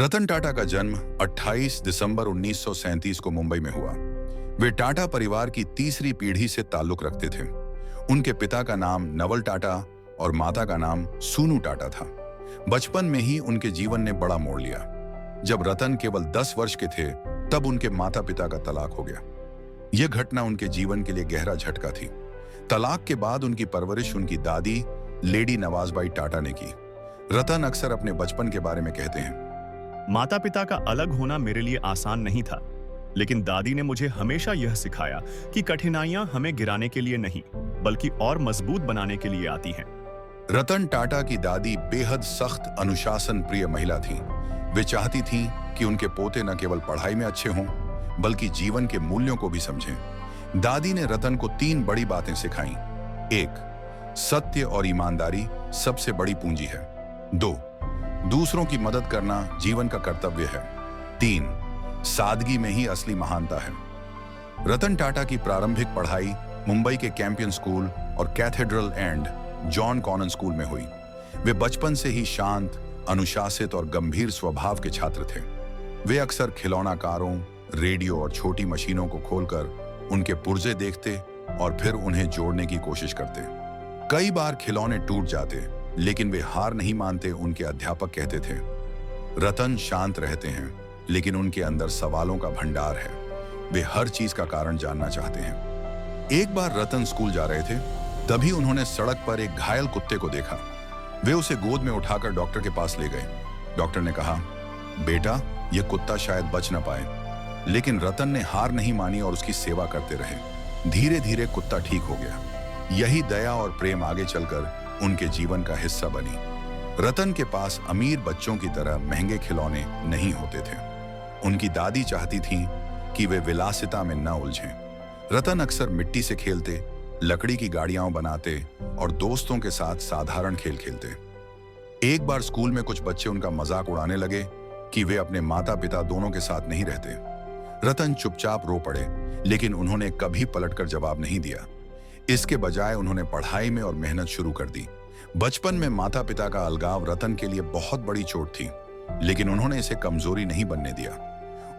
रतन टाटा का जन्म 28 दिसंबर 1937 को मुंबई में हुआ। वे टाटा परिवार की तीसरी पीढ़ी से ताल्लुक रखते थे। उनके पिता का नाम नवल टाटा और माता का नाम सूनू टाटा था। बचपन में ही उनके जीवन ने बड़ा मोड़ लिया। जब रतन केवल 10 वर्ष के थे, तब उनके माता पिता का तलाक हो गया। यह घटना उनके जीवन के लिए गहरा झटका थी। तलाक के बाद उनकी परवरिश उनकी दादी लेडी नवाजबाई टाटा ने की। रतन अक्सर अपने बचपन के बारे में कहते हैं, माता पिता का अलग होना मेरे लिए आसान नहीं था, लेकिन दादी ने मुझे हमेशा यह सिखाया कि कठिनाइयां हमें गिराने के लिए नहीं, बल्कि और मजबूत बनाने के लिए आती हैं। रतन टाटा की दादी बेहद सख्त अनुशासन प्रिय महिला थीं। वे चाहती थीं कि उनके पोते न केवल पढ़ाई में अच्छे हों, बल्कि जीवन के मूल्यों को भी समझें। दादी ने रतन को 3 बड़ी बातें सिखाईं। 1. सत्य और ईमानदारी सबसे बड़ी पूंजी है। 2. दूसरों की मदद करना जीवन का कर्तव्य है। 3. सादगी में ही असली महानता है। रतन टाटा की प्रारंभिक पढ़ाई मुंबई के कैंपियन स्कूल और Cathedral and John Connon school में हुई। वे बचपन से ही शांत, अनुशासित और गंभीर स्वभाव के छात्र थे। वे अक्सर खिलौनाकारों, रेडियो और छोटी मशीनों को खोलकर उनके पुर्जे देखते और फिर उन्हें जोड़ने की कोशिश करते। कई बार खिलौने टूट जाते, लेकिन वे हार नहीं मानते। उनके अध्यापक कहते थे, रतन शांत रहते हैं, लेकिन उनके अंदर सवालों का भंडार है। वे हर चीज का कारण जानना चाहते हैं। एक बार रतन स्कूल जा रहे थे, तभी उन्होंने सड़क पर एक घायल कुत्ते को देखा। वे उसे गोद में उठाकर डॉक्टर के पास ले गए। डॉक्टर ने कहा, बेटा, यह कुत्ता शायद बच न पाए। लेकिन रतन ने हार नहीं मानी और उसकी सेवा करते रहे। धीरे धीरे कुत्ता ठीक हो गया। यही दया और प्रेम आगे चलकर उनके जीवन का हिस्सा बनी। रतन के पास अमीर बच्चों की तरह महंगे खिलौने नहीं होते थे। उनकी दादी चाहती थीं कि वे विलासिता में न उलझें। रतन अक्सर मिट्टी से खेलते, लकड़ी की गाड़ियां बनाते और दोस्तों के साथ साधारण खेल खेलते। एक बार स्कूल में कुछ बच्चे उनका मजाक उड़ाने लगे कि वे अपने माता पिता दोनों के साथ नहीं रहते। रतन चुपचाप रो पड़े, लेकिन उन्होंने कभी पलटकर जवाब नहीं दिया। इसके बजाय उन्होंने पढ़ाई में और मेहनत शुरू कर दी। बचपन में माता पिता का अलगाव रतन के लिए बहुत बड़ी चोट थी, लेकिन उन्होंने इसे कमजोरी नहीं बनने दिया।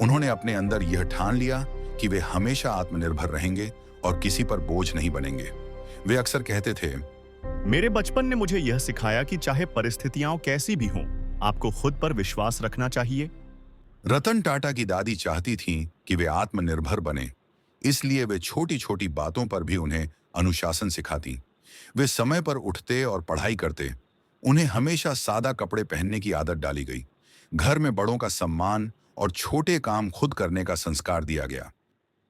उन्होंने अपने अंदर यह ठान लिया कि वे हमेशा आत्मनिर्भर रहेंगे और किसी पर बोझ नहीं बनेंगे। वे अक्सर कहते थे, मेरे बचपन ने मुझे यह सिखाया कि चाहे परिस्थितियां कैसी भी हों, आपको खुद पर विश्वास रखना चाहिए। रतन टाटा की दादी चाहती थीं कि वे आत्मनिर्भर बने, इसलिए वे छोटी छोटी बातों पर भी उन्हें अनुशासन सिखाती। वे समय पर उठते और पढ़ाई करते। उन्हें हमेशा सादा कपड़े पहनने की आदत डाली गई। घर में बड़ों का सम्मान और छोटे काम खुद करने का संस्कार दिया गया।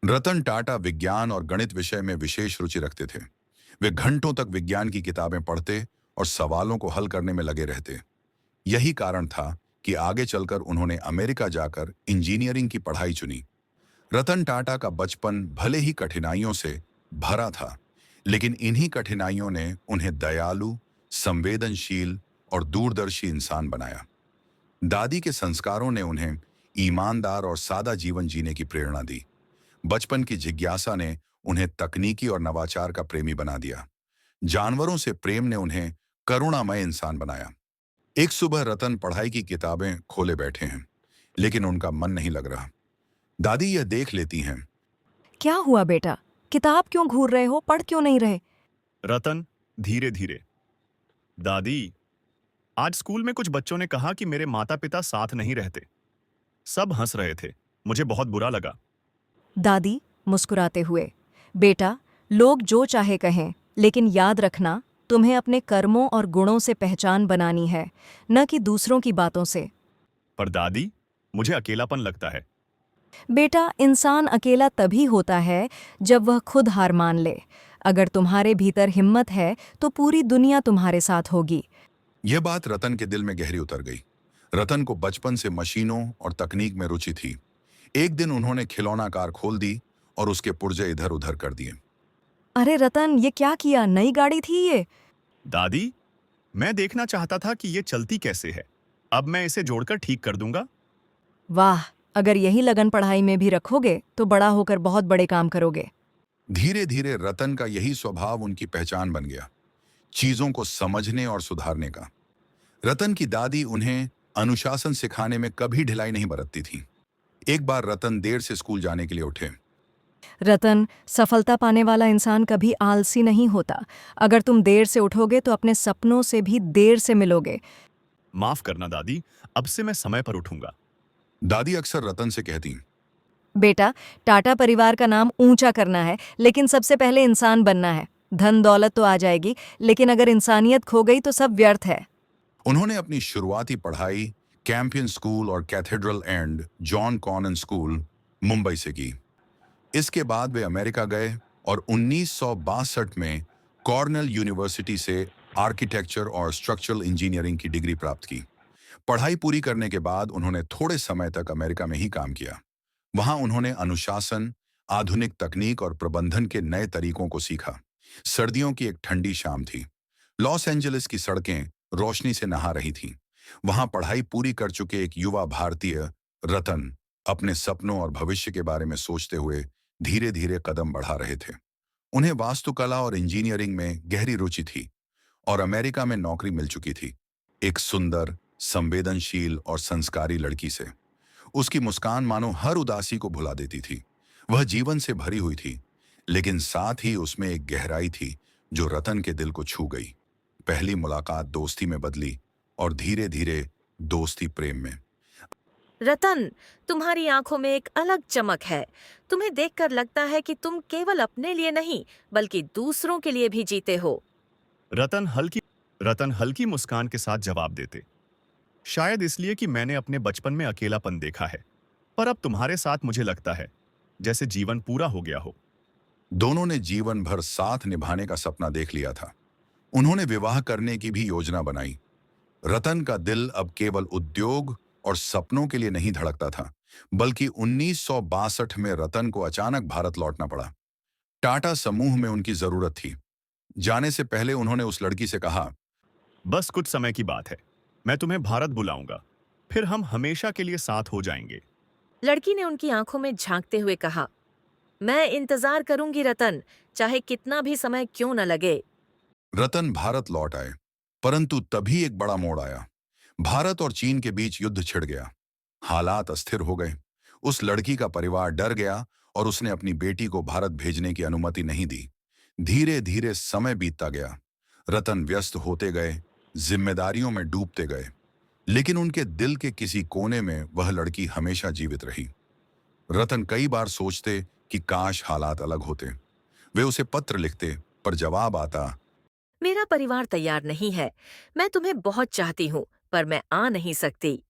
रतन टाटा विज्ञान और गणित विषय में विशेष रुचि रखते थे। वे घंटों तक विज्ञान की किताबें पढ़ते और सवालों को हल करने में लगे रहते। यही कारण था कि आगे चलकर उन्होंने अमेरिका जाकर इंजीनियरिंग की पढ़ाई चुनी। रतन टाटा का बचपन भले ही कठिनाइयों से भरा था, लेकिन इन्हीं कठिनाइयों ने उन्हें दयालु, संवेदनशील और दूरदर्शी इंसान बनाया। दादी के संस्कारों ने उन्हें ईमानदार और सादा जीवन जीने की प्रेरणा दी। बचपन की जिज्ञासा ने उन्हें तकनीकी और नवाचार का प्रेमी बना दिया। जानवरों से प्रेम ने उन्हें करुणामय इंसान बनाया। एक सुबह रतन पढ़ाई की किताबें खोले बैठे हैं, लेकिन उनका मन नहीं लग रहा। दादी यह देख लेती हैं। क्या हुआ बेटा? किताब क्यों घूर रहे हो? पढ़ क्यों नहीं रहे? रतन धीरे धीरे, दादी, आज स्कूल में कुछ बच्चों ने कहा कि मेरे माता पिता साथ नहीं रहते। सब हंस रहे थे, मुझे बहुत बुरा लगा। दादी मुस्कुराते हुए, बेटा, लोग जो चाहे कहें, लेकिन याद रखना, तुम्हें अपने कर्मों और गुणों से पहचान बनानी है, न कि दूसरों की बातों से। पर दादी, मुझे अकेलापन लगता है। बेटा, इंसान अकेला तभी होता है जब वह खुद हार मान ले। अगर तुम्हारे भीतर हिम्मत है तो पूरी दुनिया तुम्हारे साथ होगी। यह बात रतन के दिल में गहरी उतर गई। रतन को बचपन से मशीनों और तकनीक में रुचि थी। एक दिन उन्होंने खिलौना कार खोल दी और उसके पुर्जे इधर उधर कर दिए। अरे रतन, ये क्या किया? नई गाड़ी थी ये? दादी, मैं देखना चाहता था कि ये चलती कैसे है। अब मैं इसे जोड़कर ठीक कर दूंगा। वाह, अगर यही लगन पढ़ाई में भी रखोगे तो बड़ा होकर बहुत बड़े काम करोगे। धीरे धीरे रतन का यही स्वभाव उनकी पहचान बन गया, चीजों को समझने और सुधारने का। रतन की दादी उन्हें अनुशासन सिखाने में कभी ढिलाई नहीं बरतती थी। एक बार रतन देर से स्कूल जाने के लिए उठे। रतन, सफलता पाने वाला इंसान कभी आलसी नहीं होता। अगर तुम देर से उठोगे तो अपने सपनों से भी देर से मिलोगे। माफ करना दादी, अब से मैं समय पर उठूंगा। दादी अक्सर रतन से कहती, बेटा, टाटा परिवार का नाम ऊंचा करना है, लेकिन सबसे पहले इंसान बनना है। धन दौलत तो आ जाएगी, लेकिन अगर इंसानियत खो गई तो सब व्यर्थ है। उन्होंने अपनी शुरुआती पढ़ाई कैंपियन स्कूल और Cathedral and John Connon school Mumbai से की। इसके बाद वे अमेरिका गए और 1962 में कॉर्नेल यूनिवर्सिटी से आर्किटेक्चर और स्ट्रक्चरल इंजीनियरिंग की डिग्री प्राप्त की। पढ़ाई पूरी करने के बाद उन्होंने थोड़े समय तक अमेरिका में ही काम किया। वहां उन्होंने अनुशासन, आधुनिक तकनीक और प्रबंधन के नए तरीकों को सीखा। सर्दियों की एक ठंडी शाम थी। लॉस एंजलिस की सड़कें रोशनी से नहा रही थीं। वहां पढ़ाई पूरी कर चुके एक युवा भारतीय रतन अपने सपनों और भविष्य के बारे में सोचते हुए धीरे धीरे कदम बढ़ा रहे थे। उन्हें वास्तुकला और इंजीनियरिंग में गहरी रुचि थी और अमेरिका में नौकरी मिल चुकी थी, एक सुंदर, संवेदनशील और संस्कारी लड़की से। उसकी मुस्कान मानो हर उदासी को भुला देती थी। वह जीवन से भरी हुई थी, लेकिन साथ ही उसमें एक गहराई थी जो रतन के दिल को छू गई। पहली मुलाकात दोस्ती में बदली और धीरे धीरे दोस्ती प्रेम में। रतन, तुम्हारी आंखों में एक अलग चमक है। तुम्हें देखकर लगता है कि तुम केवल अपने लिए नहीं, बल्कि दूसरों के लिए भी जीते हो। रतन हल्की मुस्कान के साथ जवाब देते, शायद इसलिए कि मैंने अपने बचपन में अकेलापन देखा है, पर अब तुम्हारे साथ मुझे लगता है जैसे जीवन पूरा हो गया हो। दोनों ने जीवन भर साथ निभाने का सपना देख लिया था। उन्होंने विवाह करने की भी योजना बनाई। रतन का दिल अब केवल उद्योग और सपनों के लिए नहीं धड़कता था, बल्कि 1962 में रतन को अचानक भारत लौटना पड़ा। टाटा समूह में उनकी जरूरत थी। जाने से पहले उन्होंने उस लड़की से कहा, बस कुछ समय की बात है, मैं तुम्हें भारत बुलाऊंगा, फिर हम हमेशा के लिए साथ हो जाएंगे। लड़की ने उनकी आंखों में झांकते हुए कहा, मैं इंतजार करूंगी रतन, चाहे कितना भी समय क्यों न लगे। रतन भारत लौट आए, परंतु तभी एक बड़ा मोड़ आया। भारत और चीन के बीच युद्ध छिड़ गया। हालात अस्थिर हो गए। उस लड़की का परिवार डर गया और उसने अपनी बेटी को भारत भेजने की अनुमति नहीं दी। धीरे धीरे समय बीतता गया। रतन व्यस्त होते गए, जिम्मेदारियों में डूबते गए, लेकिन उनके दिल के किसी कोने में वह लड़की हमेशा जीवित रही। रतन कई बार सोचते कि काश हालात अलग होते। वे उसे पत्र लिखते, पर जवाब आता, मेरा परिवार तैयार नहीं है। मैं तुम्हें बहुत चाहती हूँ, पर मैं आ नहीं सकती।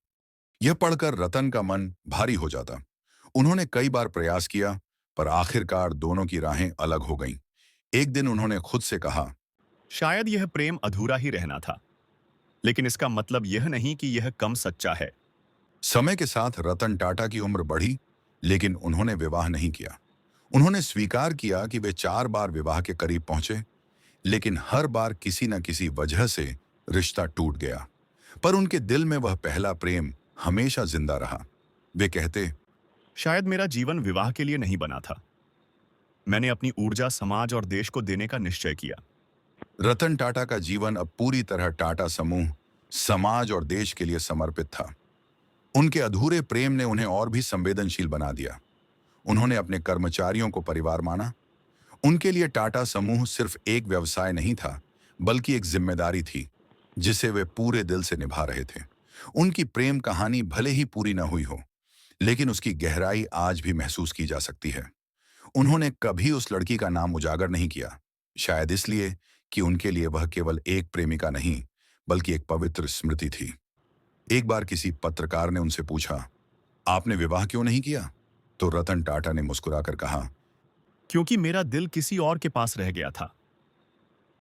यह पढ़कर रतन का मन भारी हो जाता। उन्होंने कई बार प्रयास किया, पर आखिरकार दोनों की राहें अलग हो गईं। एक दिन उन्होंने खुद से कहा, शायद यह प्रेम अधूरा ही रहना था, लेकिन इसका मतलब यह नहीं कि यह कम सच्चा है। समय के साथ रतन टाटा की उम्र बढ़ी, लेकिन उन्होंने विवाह नहीं किया। उन्होंने स्वीकार किया कि वे 4 बार विवाह के करीब पहुंचे, लेकिन हर बार किसी न किसी वजह से रिश्ता टूट गया। पर उनके दिल में वह पहला प्रेम हमेशा जिंदा रहा। वे कहते, शायद मेरा जीवन विवाह के लिए नहीं बना था। मैंने अपनी ऊर्जा समाज और देश को देने का निश्चय किया। रतन टाटा का जीवन अब पूरी तरह टाटा समूह, समाज और देश के लिए समर्पित था। उनके अधूरे प्रेम ने उन्हें और भी संवेदनशील बना दिया। उन्होंने अपने कर्मचारियों को परिवार माना। उनके लिए टाटा समूह सिर्फ एक व्यवसाय नहीं था, बल्कि एक जिम्मेदारी थी जिसे वे पूरे दिल से निभा रहे थे। उनकी प्रेम कहानी भले ही पूरी न हुई हो, लेकिन उसकी गहराई आज भी महसूस की जा सकती है। उन्होंने कभी उस लड़की का नाम उजागर नहीं किया, शायद इसलिए कि उनके लिए वह केवल एक प्रेमिका नहीं, बल्कि एक पवित्र स्मृति थी। एक बार किसी पत्रकार ने उनसे पूछा, आपने विवाह क्यों नहीं किया? तो रतन टाटा ने मुस्कुराकर कहा, क्योंकि मेरा दिल किसी और के पास रह गया था।